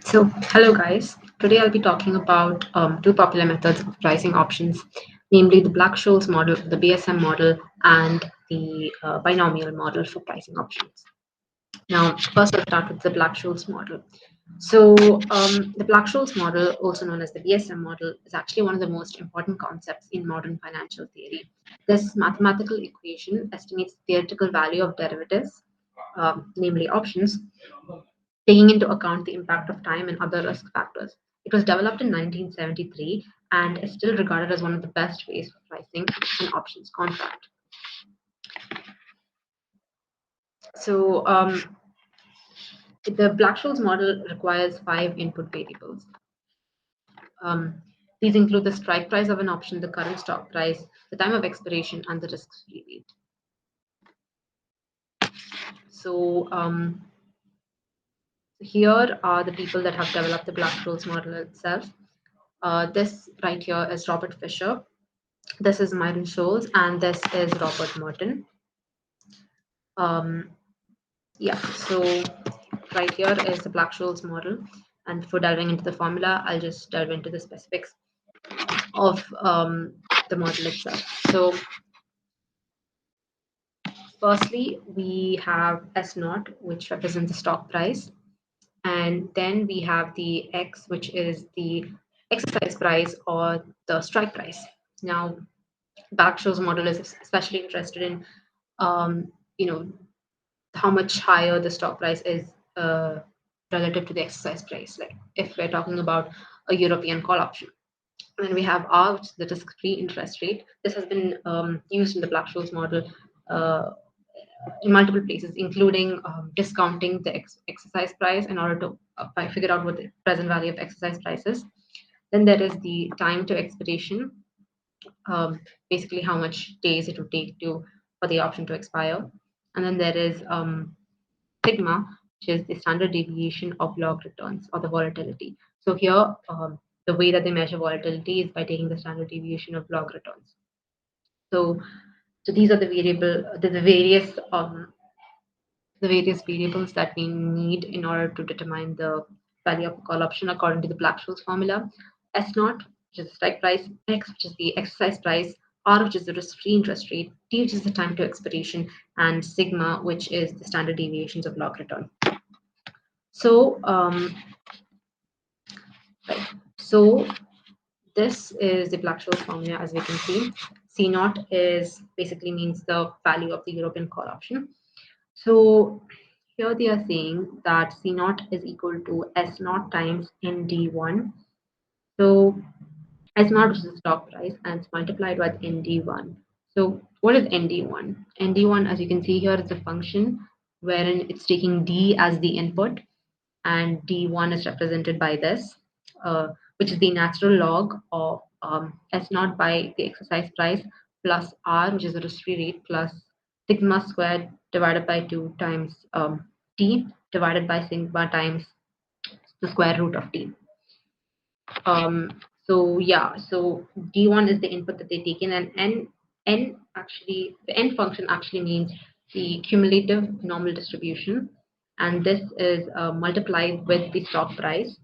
So, hello guys. Today I'll be talking about two popular methods of pricing options, namely the Black-Scholes model, the BSM model, and the binomial model for pricing options. Now, first I'll start with the Black-Scholes model. So, the Black-Scholes model, also known as the BSM model, is actually one of the most important concepts in modern financial theory. This mathematical equation estimates the theoretical value of derivatives, namely options, taking into account the impact of time and other risk factors. It was developed in 1973 and is still regarded as one of the best ways for pricing an options contract. So, the Black-Scholes model requires five input variables. Um, these include the strike price of an option, the current stock price, the time of expiration, and the risk-free rate. So, here are the people that have developed the Black-Scholes model itself. This right here is Robert Fisher. This is Myron Scholes, and this is Robert Merton. Um, yeah, so right here is the Black-Scholes model. And before delving into the formula, I'll just delve into the specifics of the model itself. So firstly, we have S naught, which represents the stock price. And then we have the X, which is the exercise price or the strike price. Now, Black-Scholes model is especially interested in, um, you know, how much higher the stock price is relative to the exercise price. Like if we're talking about a European call option. And then we have R, which is the risk-free interest rate. This has been used in the Black-Scholes model uh, in multiple places, including discounting the exercise price in order to figure out what the present value of exercise price is. Then there is the time to expiration, basically how much days it would take for the option to expire. And then there is sigma, which is the standard deviation of log returns or the volatility. So here, the way that they measure volatility is by taking the standard deviation of log returns. So, so these are the various variables that we need in order to determine the value of a call option according to the Black-Scholes formula. S naught, which is the strike price, X, which is the exercise price, R, which is the risk-free interest rate, T, which is the time to expiration, and sigma, which is the standard deviations of log return. So, right. So this is the Black-Scholes formula, as we can see. C naught is basically means the value of the European call option. So here they are saying that C naught is equal to S naught times ND1. So S naught, which is the stock price, and it's multiplied by ND1. So what is ND1? ND1, as you can see here, is a function wherein it's taking D as the input, and D1 is represented by this, which is the natural log of S naught by the exercise price plus R, which is the risk-free rate, plus sigma squared divided by 2 times T divided by sigma times the square root of T. So yeah, so D1 is the input that they take in, and N actually, the N function actually means the cumulative normal distribution, and this is multiplied with the stock price,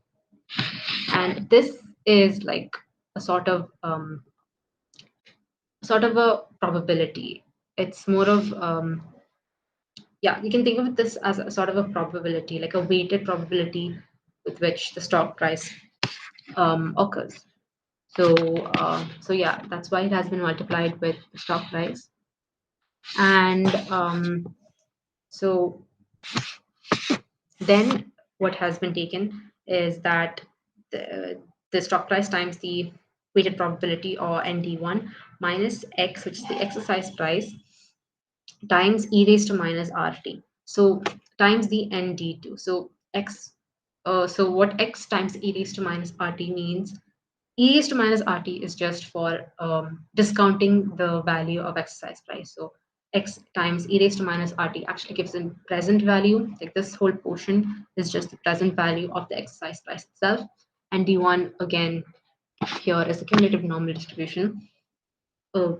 and this is like a sort of a probability. It's more of yeah, you can think of this as a sort of a probability, like a weighted probability with which the stock price occurs. So yeah, that's why it has been multiplied with the stock price. And so then what has been taken is that the stock price times the weighted probability or ND1 minus X, which is the exercise price, times e raised to minus RT. So times the ND2. So X. So what X times e raised to minus RT means, e raised to minus RT is just for discounting the value of exercise price. So X times e raised to minus RT actually gives a present value. Like this whole portion is just the present value of the exercise price itself. And D1 again here is the cumulative normal distribution.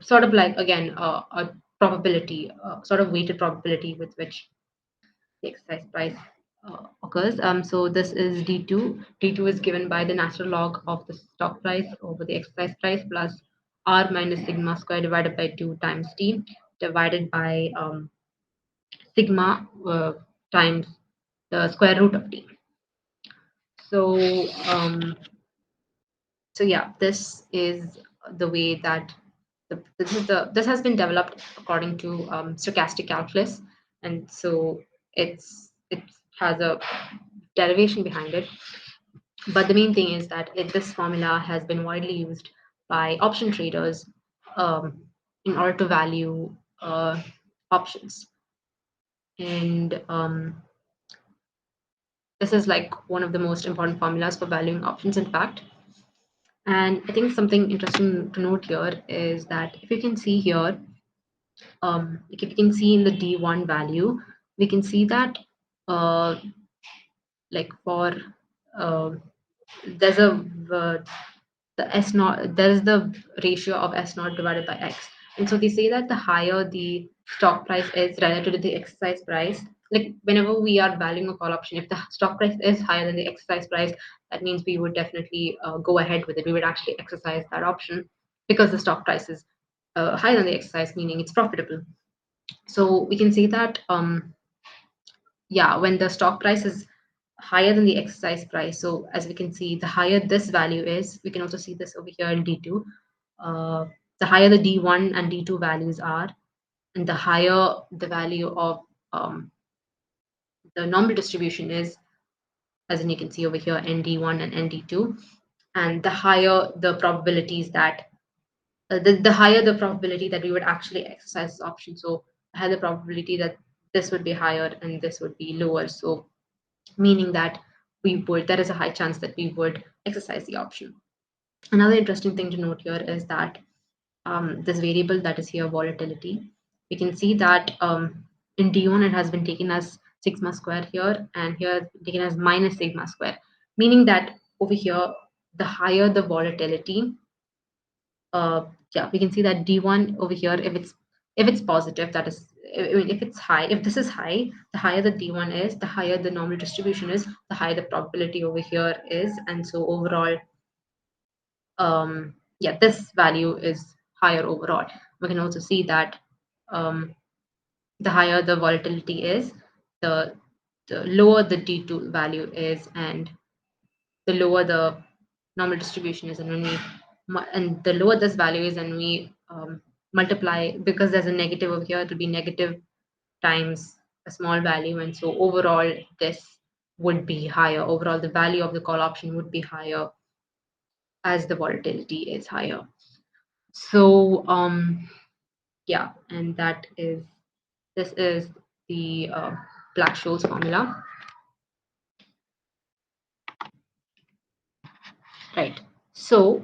Sort of like again a probability, sort of weighted probability with which the exercise price occurs. So this is D2. D2 is given by the natural log of the stock price over the exercise price plus R minus sigma square divided by 2 times T divided by sigma times the square root of T. So, so yeah, this is the way that this has been developed according to stochastic calculus, and so it has a derivation behind it. But the main thing is that this formula has been widely used by option traders um, in order to value options, and this is like one of the most important formulas for valuing options, in fact. And I think something interesting to note here is that if you can see here, like if you can see in the D1 value, we can see that uh, like for uh, there's a the S naught, there is the ratio of S naught divided by X. And so they say that the higher the stock price is relative to the exercise price, like whenever we are valuing a call option, if the stock price is higher than the exercise price, that means we would definitely go ahead with it. We would actually exercise that option because the stock price is higher than the exercise, meaning it's profitable. So we can say that yeah, when the stock price is higher than the exercise price, so as we can see, the higher this value is, we can also see this over here in D2. uh, the higher the D1 and D2 values are, and the higher the value of the normal distribution is, as in you can see over here, ND1 and ND2, and the higher the probabilities that the higher the probability that we would actually exercise this option. So the higher the probability that this would be higher and this would be lower. So meaning that there is a high chance that we would exercise the option. Another interesting thing to note here is that this variable that is here, volatility, we can see that in D1 it has been taken as sigma square here, and here it's taken as minus sigma square, meaning that over here, the higher the volatility, yeah, we can see that D1 over here, if it's positive, that is, I mean, if it's high, if this is high, the higher the D1 is, the higher the normal distribution is, the higher the probability over here is, and so overall, yeah, this value is higher overall. We can also see that um, the higher the volatility is, the the lower the D2 value is, and the lower the normal distribution is. And when we and the lower this value is, and we multiply, because there's a negative over here, it will be negative times a small value, and so overall this would be higher. Overall, the value of the call option would be higher as the volatility is higher. So yeah, and this is the Black-Scholes formula, right? So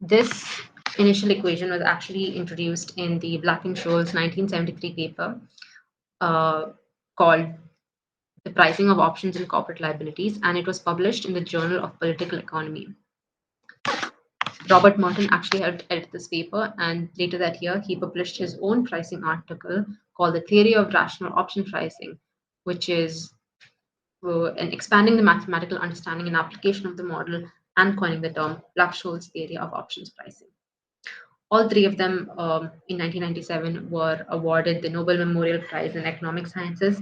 this initial equation was actually introduced in the Black-Scholes 1973 paper uh, called The Pricing of Options in Corporate Liabilities, and it was published in the Journal of Political Economy. Robert Merton actually helped edit this paper, and later that year, he published his own pricing article called The Theory of Rational Option Pricing, which is in expanding the mathematical understanding and application of the model and coining the term Black-Scholes theory of options pricing. All three of them in 1997 were awarded the Nobel Memorial Prize in Economic Sciences.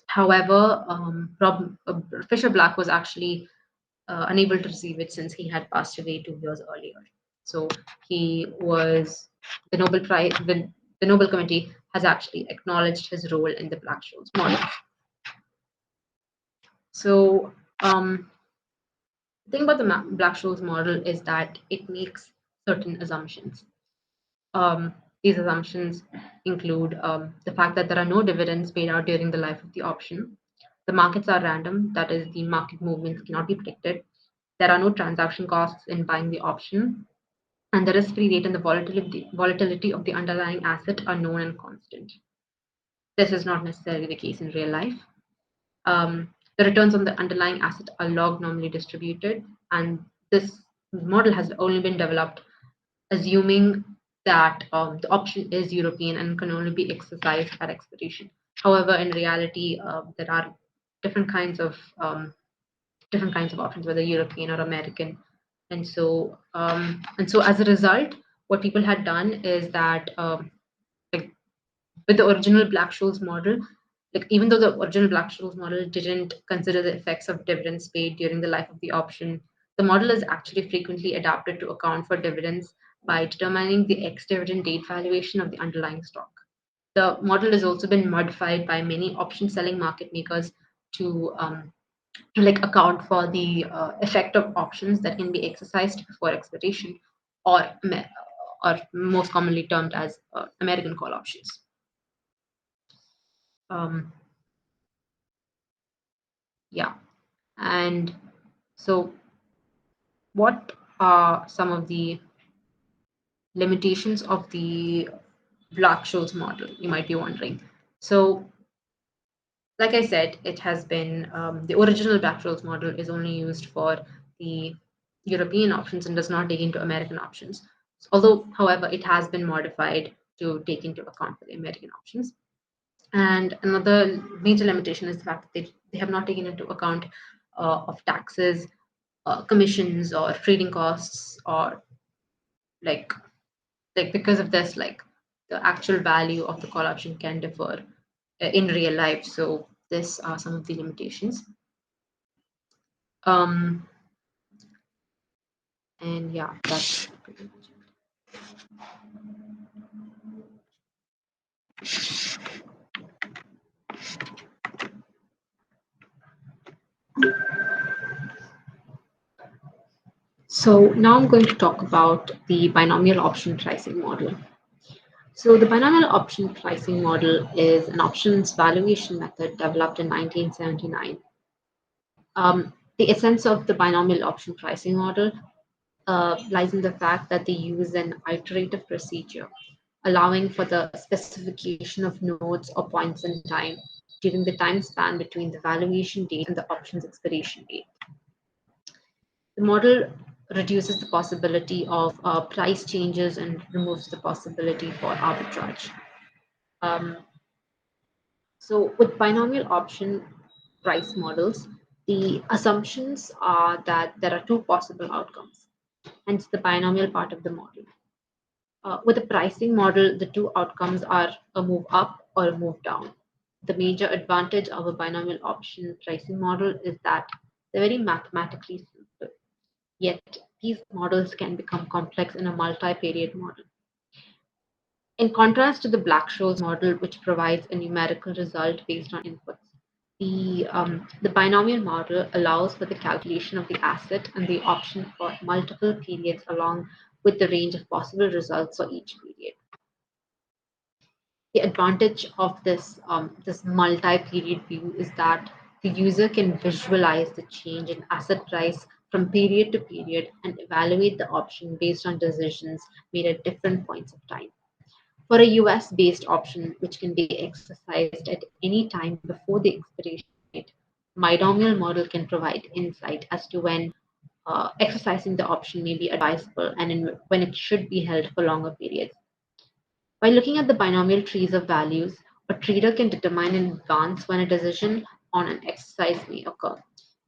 However, Fisher Black was actually unable to receive it since he had passed away 2 years earlier. So he was the Nobel Prize. The Nobel Committee has actually acknowledged his role in the Black-Scholes model. So the thing about the Black-Scholes model is that it makes certain assumptions. These assumptions include the fact that there are no dividends paid out during the life of the option. The markets are random, that is, the market movements cannot be predicted. There are no transaction costs in buying the option, and the risk-free rate and the volatility of the underlying asset are known and constant. This is not necessarily the case in real life. The returns on the underlying asset are log normally distributed, and this model has only been developed assuming that the option is European and can only be exercised at expiration. However, in reality, there are different kinds of different kinds of options, whether European or American. And so as a result, what people had done is that like with the original Black-Scholes model, like even though the original Black-Scholes model didn't consider the effects of dividends paid during the life of the option, the model is actually frequently adapted to account for dividends by determining the ex-dividend date valuation of the underlying stock. The model has also been modified by many option selling market makers to like account for the effect of options that can be exercised before expiration, or or most commonly termed as American call options. Um, yeah, and so what are some of the limitations of the Black-Scholes model? You might be wondering. So, like I said, it has been the original Black-Scholes model is only used for the European options and does not take into American options. Although, however, it has been modified to take into account for the American options. And another major limitation is the fact that they have not taken into account of taxes, commissions, or trading costs, or like because of this, like the actual value of the call option can differ in real life. So these are some of the limitations. Um, and yeah, that's pretty much it. So now I'm going to talk about the binomial option pricing model. So the binomial option pricing model is an options valuation method developed in 1979. The essence of the binomial option pricing model lies in the fact that they use an iterative procedure, allowing for the specification of nodes or points in time during the time span between the valuation date and the option's expiration date. The model reduces the possibility of price changes and removes the possibility for arbitrage. Um, so, with binomial option price models, the assumptions are that there are two possible outcomes, hence the binomial part of the model. With a pricing model, the two outcomes are a move up or a move down. The major advantage of a binomial option pricing model is that they're very mathematically simple. Yet these models can become complex in a multi-period model. In contrast to the Black-Scholes model, which provides a numerical result based on inputs, the binomial model allows for the calculation of the asset and the option for multiple periods along with the range of possible results for each period. The advantage of this multi-period view is that the user can visualize the change in asset price from period to period and evaluate the option based on decisions made at different points of time. For a US-based option, which can be exercised at any time before the expiration date, binomial model can provide insight as to when exercising the option may be advisable and when it should be held for longer periods. By looking at the binomial trees of values, a trader can determine in advance when a decision on an exercise may occur.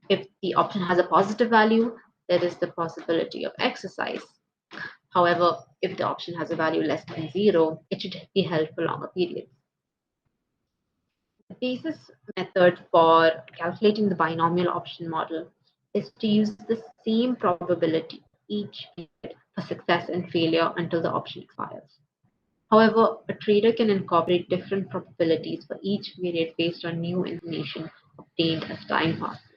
If the option has a positive value, there is the possibility of exercise. However, if the option has a value less than zero, it should be held for longer periods. The Thesis method for calculating the binomial option model is to use the same probability each period for success and failure until the option expires. However, a trader can incorporate different probabilities for each period based on new information obtained as time passes.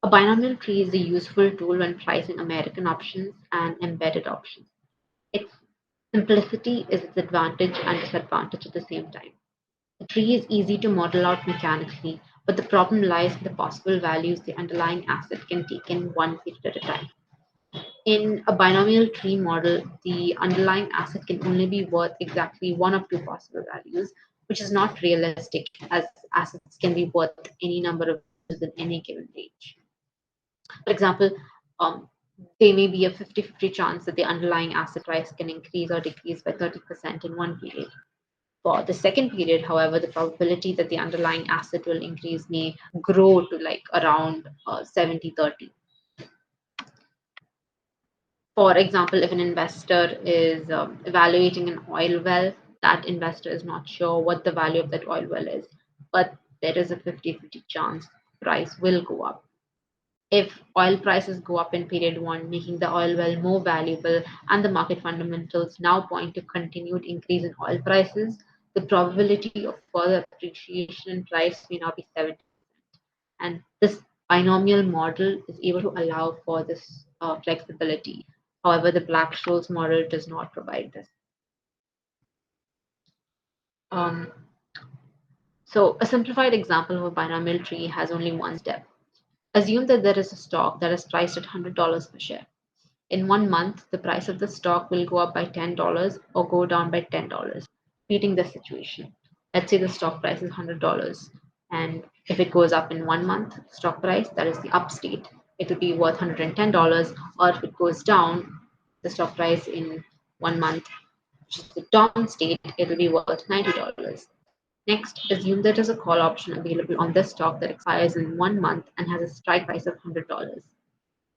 A binomial tree is a useful tool when pricing American options and embedded options. Its simplicity is its advantage and disadvantage at the same time. The tree is easy to model out mechanically, but the problem lies in the possible values the underlying asset can take in one period at a time. In a binomial tree model, the underlying asset can only be worth exactly one of two possible values, which is not realistic as assets can be worth any number of values in any given range. For example, um, There may be a 50-50 chance that the underlying asset price can increase or decrease by 30% in one period. For the second period, however, the probability that the underlying asset will increase may grow to like around 70-30. For example, if an investor is evaluating an oil well, that investor is not sure what the value of that oil well is, but there is a 50-50 chance price will go up. If oil prices go up in period one, making the oil well more valuable, and the market fundamentals now point to continued increase in oil prices, the probability of further appreciation in price may now be 70. And this binomial model is able to allow for this flexibility. However, the Black-Scholes model does not provide this. Um, so a simplified example of a binomial tree has only one step. Assume that there is a stock that is priced at $100 per share. In one month, the price of the stock will go up by $10 or go down by $10. Repeating this situation. Let's say the stock price is $100, and if it goes up in one month, stock price, that is the up state, it will be worth $110, or if it goes down, the stock price in one month, which is the down state, it will be worth $90. Next, assume that there's a call option available on this stock that expires in one month and has a strike price of $100.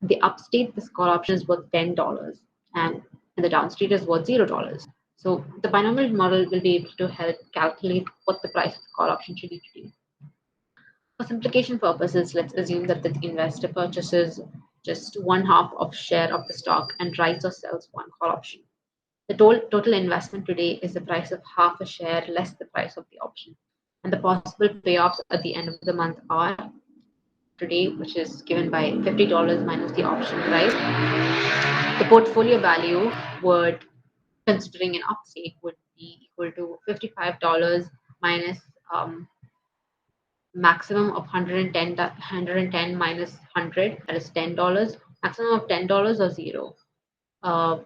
The upstate, this call option is worth $10, and the downstate is worth $0. So the binomial model will be able to help calculate what the price of the call option should be today. For simplification purposes, let's assume that the investor purchases just one half of share of the stock and writes or sells one call option. The total investment today is the price of half a share less the price of the option. And the possible payoffs at the end of the month are today, which is given by $50 minus the option price. The portfolio value would, considering an upstate, would be equal to $55 minus maximum of 110 minus 100, that is $10, maximum of $10 or zero, uh,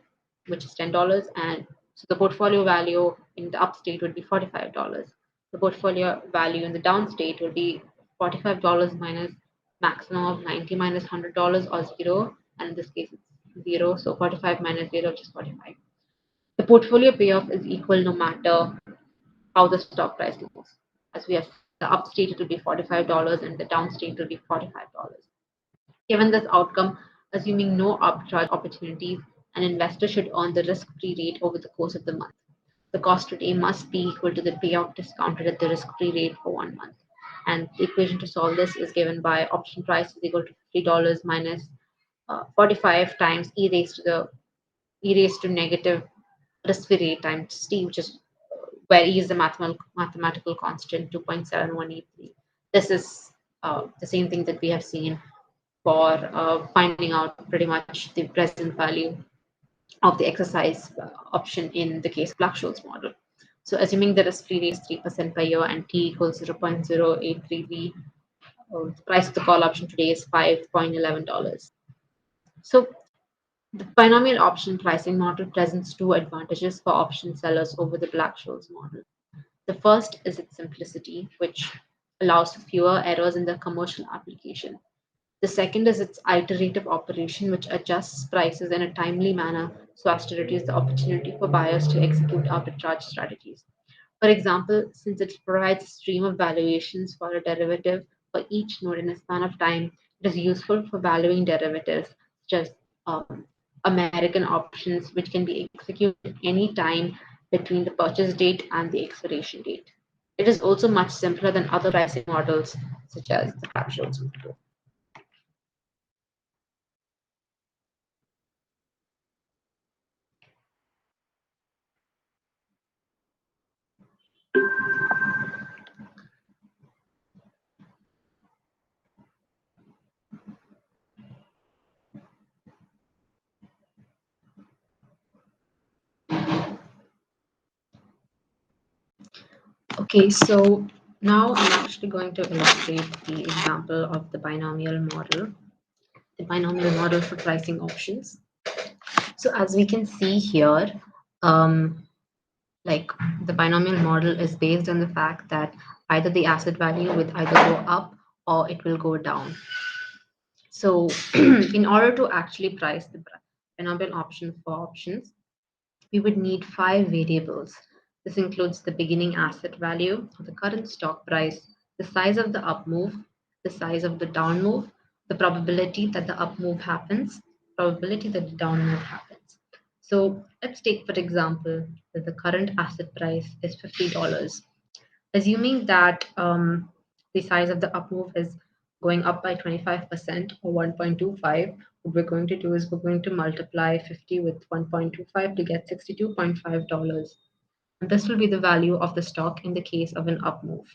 which is $10. And so the portfolio value in the upstate would be $45. The portfolio value in the downstate would be $45 minus maximum of 90 minus $100 or zero. And in this case, it's zero. So 45 minus zero, which is 45. The portfolio payoff is equal no matter how the stock price moves. As we have the upstate, it will be $45 and the downstate will be $45. Given this outcome, assuming no arbitrage opportunities, an investor should earn the risk-free rate over the course of the month. The cost today must be equal to the payoff discounted at the risk-free rate for 1 month. And the equation to solve this is given by option price is equal to $50 minus 45 times e raised to negative risk-free rate times t, which is where e is the mathematical constant 2.7183. This is the same thing that we have seen for finding out pretty much the present value of the exercise option in the case of Black-Scholes model. So assuming the risk-free rate is 3% per year and t equals 0.083v, the price of the call option today is $5.11. So the binomial option pricing model presents two advantages for option sellers over the Black-Scholes model. The first is its simplicity, which allows for fewer errors in the commercial application. The second is its iterative operation, which adjusts prices in a timely manner so as to reduce the opportunity for buyers to execute arbitrage strategies. For example, since it provides a stream of valuations for a derivative for each node in a span of time, it is useful for valuing derivatives such as American options, which can be executed any time between the purchase date and the expiration date. It is also much simpler than other pricing models, such as the Black-Scholes model. Okay, so now I'm actually going to illustrate the example of the binomial model for pricing options. So as we can see here, um, like the binomial model is based on the fact that either the asset value would either go up or it will go down. So in order to actually price the binomial option for options, we would need five variables. This includes the beginning asset value, the current stock price, the size of the up move, the size of the down move, the probability that the up move happens, probability that the down move happens. So let's take, for example, that the current asset price is $50. Assuming that the size of the up move is going up by 25% or 1.25, what we're going to do is we're going to multiply 50 with 1.25 to get $62.5. And this will be the value of the stock in the case of an up move.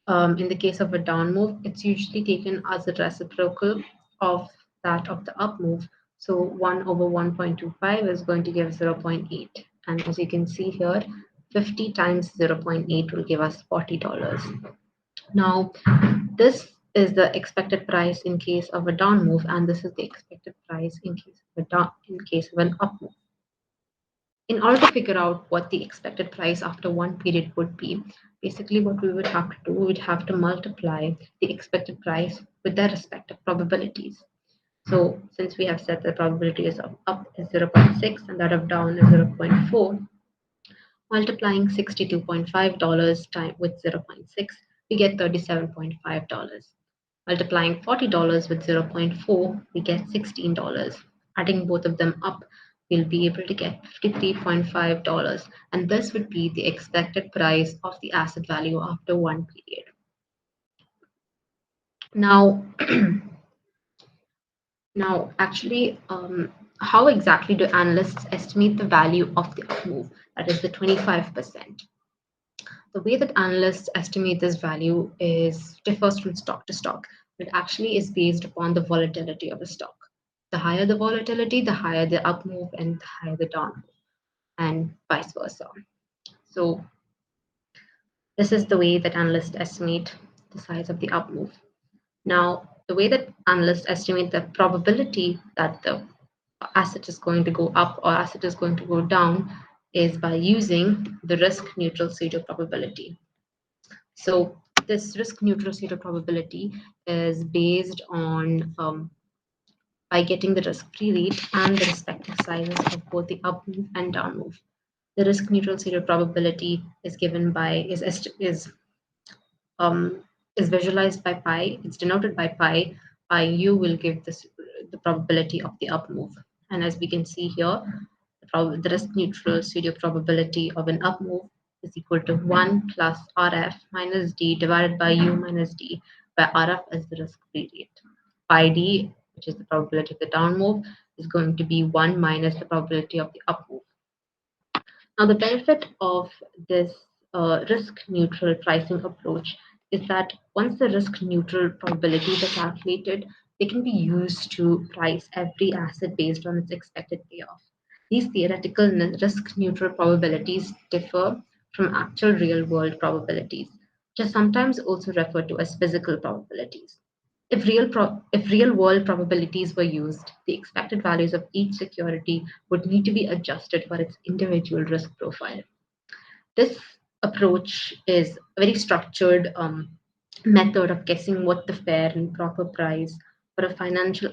In the case of a down move, it's usually taken as a reciprocal of that of the up move. So 1 over 1.25 is going to give 0.8. And as you can see here, 50 times 0.8 will give us $40. Now, this is the expected price in case of a down move, and this is the expected price in case of an up move. In order to figure out what the expected price after one period would be, basically what we would have to do, we would have to multiply the expected price with their respective probabilities. So since we have said the probability is of up is 0.6 and that of down is 0.4, multiplying $62.5 time with 0.6, we get $37.5. Multiplying $40 with 0.4, we get $16. Adding both of them up, we'll be able to get $53.5. And this would be the expected price of the asset value after one period. Now, how exactly do analysts estimate the value of the up move? That is the 25%. The way that analysts estimate this value is differs from stock to stock. It actually is based upon the volatility of a stock. The higher the volatility, the higher the up move and the higher the down move, and vice versa. So this is the way that analysts estimate the size of the up move. Now, the way that analysts estimate the probability that the asset is going to go up or asset is going to go down is by using the risk neutral pseudo probability. So this risk neutral pseudo probability is based on by getting the risk-free rate and the respective sizes of both the up move and down move. The risk neutral pseudo probability is given by um, is visualized by pi. It's denoted by pi. Pi u will give this the probability of the up move. And as we can see here, the risk neutral pseudo probability of an up move is equal to 1 plus RF minus D divided by U minus D, where RF is the risk-free rate. Pi D, which is the probability of the down move, is going to be 1 minus the probability of the up move. Now, the benefit of this risk-neutral pricing approach is that once the risk-neutral probabilities are calculated, they can be used to price every asset based on its expected payoff. These theoretical risk-neutral probabilities differ from actual real-world probabilities, which are sometimes also referred to as physical probabilities. If real world probabilities were used, the expected values of each security would need to be adjusted for its individual risk profile. This approach is a very structured method of guessing what the fair and proper price for a financial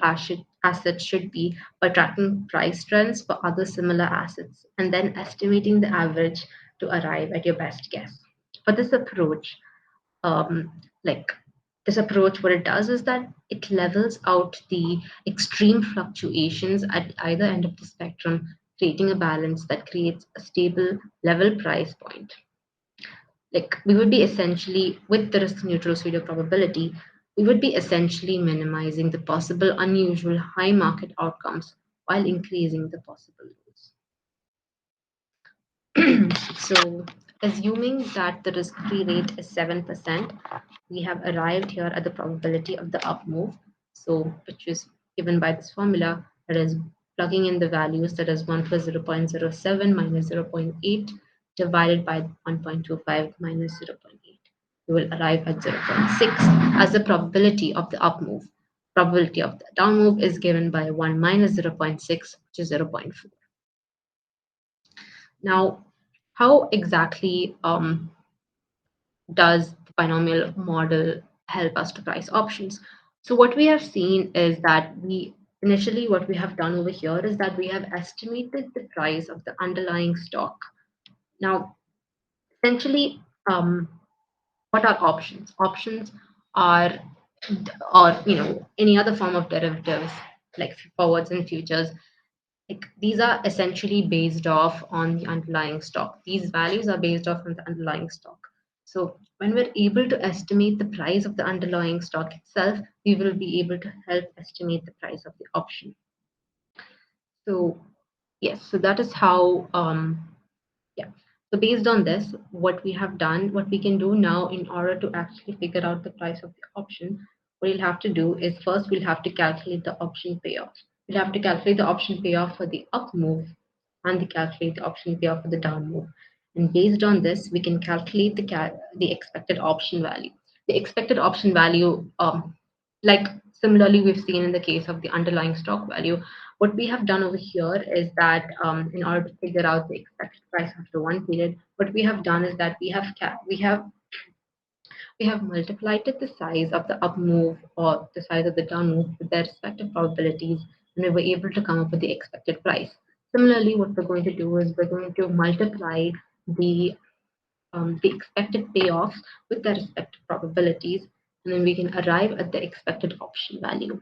asset should be by tracking price trends for other similar assets and then estimating the average to arrive at your best guess. For this approach, um, like what it does is that it levels out the extreme fluctuations at either end of the spectrum, creating a balance that creates a stable level price point. Like we would be essentially, with the risk neutral pseudo probability, we would be essentially minimizing the possible unusual high market outcomes while increasing the possible lows. So assuming that the risk-free rate is 7%, we have arrived here at the probability of the up move. So which is given by this formula, that is plugging in the values, that is 1 plus 0.07 minus 0.8 divided by 1.25 minus 0.8. We will arrive at 0.6 as the probability of the up move. Probability of the down move is given by 1 minus 0.6, which is 0.4. Now, how exactly does the binomial model help us to price options? So what we have seen is that we initially what we have done over here is that we have estimated the price of the underlying stock. Now, essentially, what are options? Options are, or any other form of derivatives like forwards and futures. Like these are essentially based off on the underlying stock. These values are based off on the underlying stock. So when we're able to estimate the price of the underlying stock itself, we will be able to help estimate the price of the option. So yes, so that is how yeah. So based on this, what we have done, what we can do now in order to actually figure out the price of the option, what you'll have to do is first we'll have to calculate the option payoff. We'll have to calculate the option payoff for the up move and calculate the option payoff for the down move. And based on this, we can calculate the expected option value. The expected option value, like similarly we've seen in the case of the underlying stock value, what we have done over here is that in order to figure out the expected price after one period, what we have done is that we have multiplied the size of the up move or the size of the down move with their respective probabilities, and we were able to come up with the expected price. Similarly, what we're going to do is we're going to multiply the the expected payoffs with their respective probabilities, and then we can arrive at the expected option value.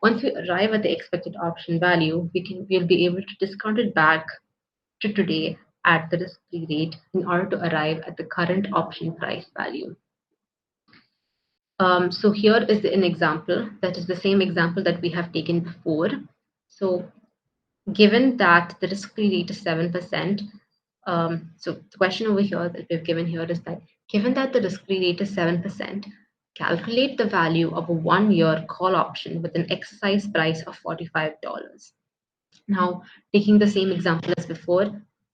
Once we arrive at the expected option value, we'll be able to discount it back to today at the risk-free rate in order to arrive at the current option price value. So here is an example that is the same example that we have taken before. So given that the risk-free rate is 7%, so the question over here that we've given here is that given that the risk-free rate is 7%, calculate the value of a 1-year call option with an exercise price of $45. Now, taking the same example as before,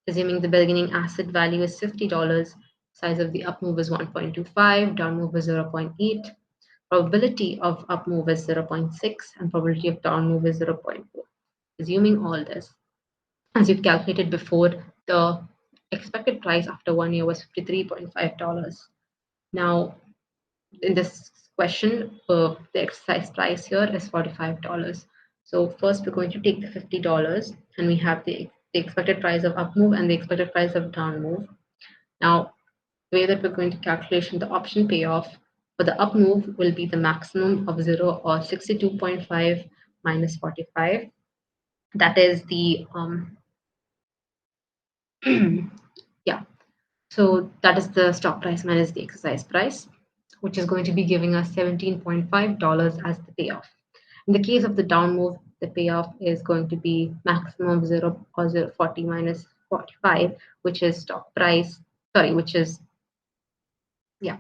assuming the beginning asset value is $50, size of the up move is 1.25, down move is 0.8, probability of up move is 0.6, and probability of down move is 0.4. Assuming all this, as you've calculated before, the expected price after 1 year was $53.5. Now, in this question, the exercise price here is $45. So first we're going to take the $50 and we have the expected price of up move and the expected price of down move. Now, the way that we're going to calculation the option payoff for the up move will be the maximum of 0 or 62.5 minus 45. That is the yeah. So that is the stock price minus the exercise price, which is going to be giving us $17.5 as the payoff. In the case of the down move, the payoff is going to be maximum 0 or 0.40 minus 45, which is stock price, sorry, yeah,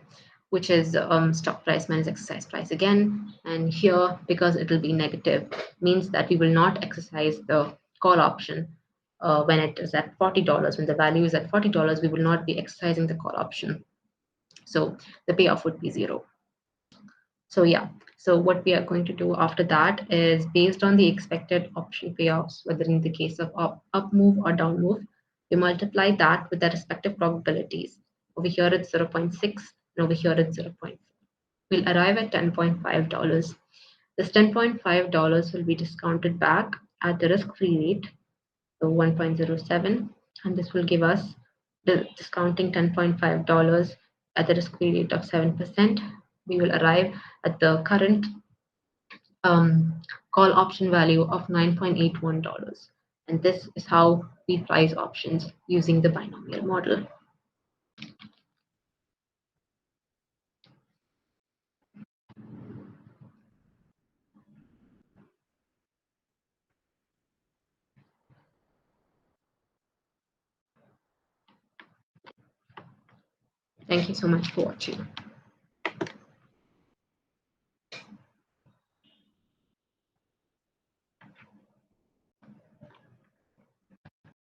which is stock price minus exercise price again. And here, because it will be negative, means that we will not exercise the call option when it is at $40. When the value is at $40, we will not be exercising the call option. So the payoff would be 0. So yeah, so what we are going to do after that is based on the expected option payoffs, whether in the case of up move or down move, we multiply that with the respective probabilities. Over here it's 0.6 and over here it's 0.4. We'll arrive at $10.5. This $10.5 will be discounted back at the risk-free rate, so 1.07, and this will give us the discounting $10.5 at the risk-free rate of 7%. We will arrive at the current um, call option value of $9.81. And this is how we price options using the binomial model. Thank you so much for watching.